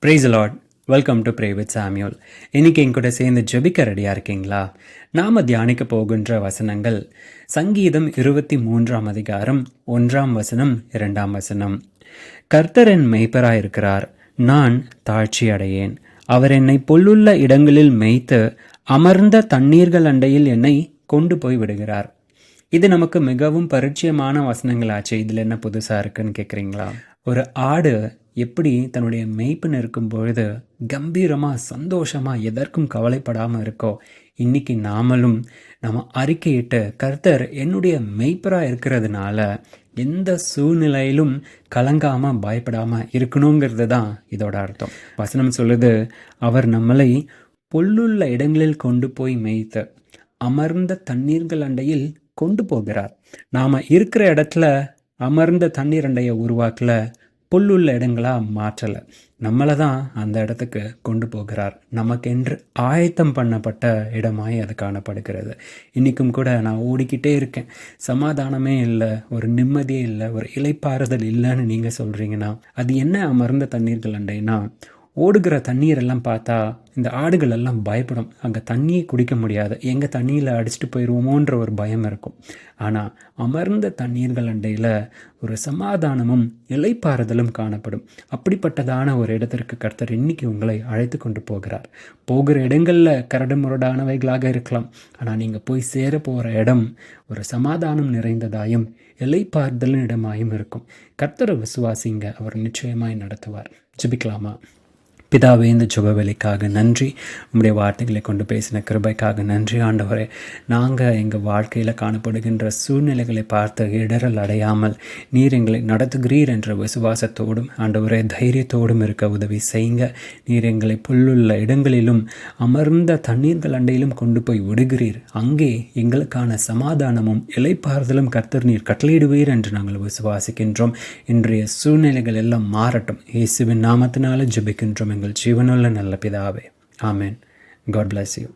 Price lord. Welcome to pray with Samuel. இன்னைக்கு என் கூட சேர்ந்து ஜெபிக்க ரெடியாக இருக்கீங்களா? நாம் தியானிக்க போகின்ற வசனங்கள் சங்கீதம் 23 அதிகாரம் 1 2. கர்த்தர் என் மேய்ப்பராய் இருக்கிறார், நான் தாழ்ச்சி அடையேன். அவர் என்னை புல்லுள்ள இடங்களில் மேய்த்து அமர்ந்த தண்ணீர்கள் அண்டையில் என்னை கொண்டு போய் விடுகிறார். இது நமக்கு மிகவும் பரிச்சயமான வசனங்களாச்சு. இதில் என்ன புதுசாக இருக்குன்னு கேட்குறீங்களா? ஒரு ஆடு எப்படி தன்னுடைய மேய்ப்பன் இருக்கும் பொழுது கம்பீரமாக சந்தோஷமாக எதற்கும் கவலைப்படாமல் இருக்கோ, இன்னைக்கு நாமளும் நம்ம அறிக்கையிட்டு கர்த்தர் என்னுடைய மேய்ப்பராக இருக்கிறதுனால எந்த சூழ்நிலையிலும் கலங்காமல் பயப்படாமல் இருக்கணுங்கிறது தான் இதோட அர்த்தம். வசனம் சொல்லுது, அவர் நம்மளை புல்லுள்ள இடங்களில் கொண்டு போய் மேய்த்து அமர்ந்த தண்ணீர்கள் அண்டையில் கொண்டு போகிறார். நாம் இருக்கிற இடத்துல அமர்ந்த தண்ணீர் அண்டையை உருவாக்கல, புல்லுள்ள இடங்களாக மாற்றலை, நம்மளை தான் அந்த இடத்துக்கு கொண்டு போகிறார். நமக்கென்று ஆயத்தம் பண்ணப்பட்ட இடமாய் அது காணப்படுகிறது. இன்றைக்கும் கூட நான் ஓடிக்கிட்டே இருக்கேன், சமாதானமே இல்லை, ஒரு நிம்மதியே இல்லை, ஒரு இளைப்பாறுதல் இல்லைன்னு நீங்கள் சொல்கிறீங்கன்னா அது என்ன அமர்ந்த தண்ணீர்கள் அண்டைனா, ஓடுகிற தண்ணீரெல்லாம் பார்த்தா இந்த ஆடுகள் எல்லாம் பயப்படும். அங்கே தண்ணியை குடிக்க முடியாது, எங்கே தண்ணியில் அடிச்சுட்டு போயிடுவோமோன்ற ஒரு பயம் இருக்கும். ஆனால் அமர்ந்த தண்ணீர்கள் அண்டையில் ஒரு சமாதானமும் இளைப்பாறுதலும் காணப்படும். அப்படிப்பட்டதான ஒரு இடத்திற்கு கர்த்தர் இன்னைக்கு உங்களை அழைத்து கொண்டு போகிறார். போகிற இடங்களில் கரடு முரடானவைகளாக இருக்கலாம், ஆனால் நீங்கள் போய் சேர போகிற இடம் ஒரு சமாதானம் நிறைந்ததாயும் இளைப்பாறுதலின் இடமாயும் இருக்கும். கர்த்தரை விசுவாசிங்க, அவர் நிச்சயமாய் நடத்துவார். ஜெபிக்கலாமா? பிதாவே, இந்த ஜெபவேளைக்காக நன்றி. உம்முடைய வார்த்தைகளை கொண்டு பேசின கிருபைக்காக நன்றி ஆண்டவரே. நாங்கள் எங்கள் வாழ்க்கையில் காணப்படுகின்ற சூழ்நிலைகளை பார்த்து இடரல் அடையாமல் நீர் எங்களை நடத்துகிறீர் என்ற விசுவாசத்தோடும் ஆண்டவரே தைரியத்தோடும் இருக்க உதவி செய்யுங்க. நீர் எங்களை புல்லுள்ள இடங்களிலும் அமர்ந்த தண்ணீர்கள் அண்டையிலும் கொண்டு போய் விடுகிறீர். அங்கே எங்களுக்கான சமாதானமும் இளைப்பாறுதலும் கர்த்தர் நீர் கட்டளையிடுவீர் என்று நாங்கள் விசுவாசிக்கின்றோம். இன்றைய சூழ்நிலைகள் எல்லாம் மாறட்டும். இயேசுவின் நாமத்தினால ஜெபிக்கின்றோம் எங்கள் ஜீவனுள்ள நல்ல பிதாவே. ஆமென். God bless you.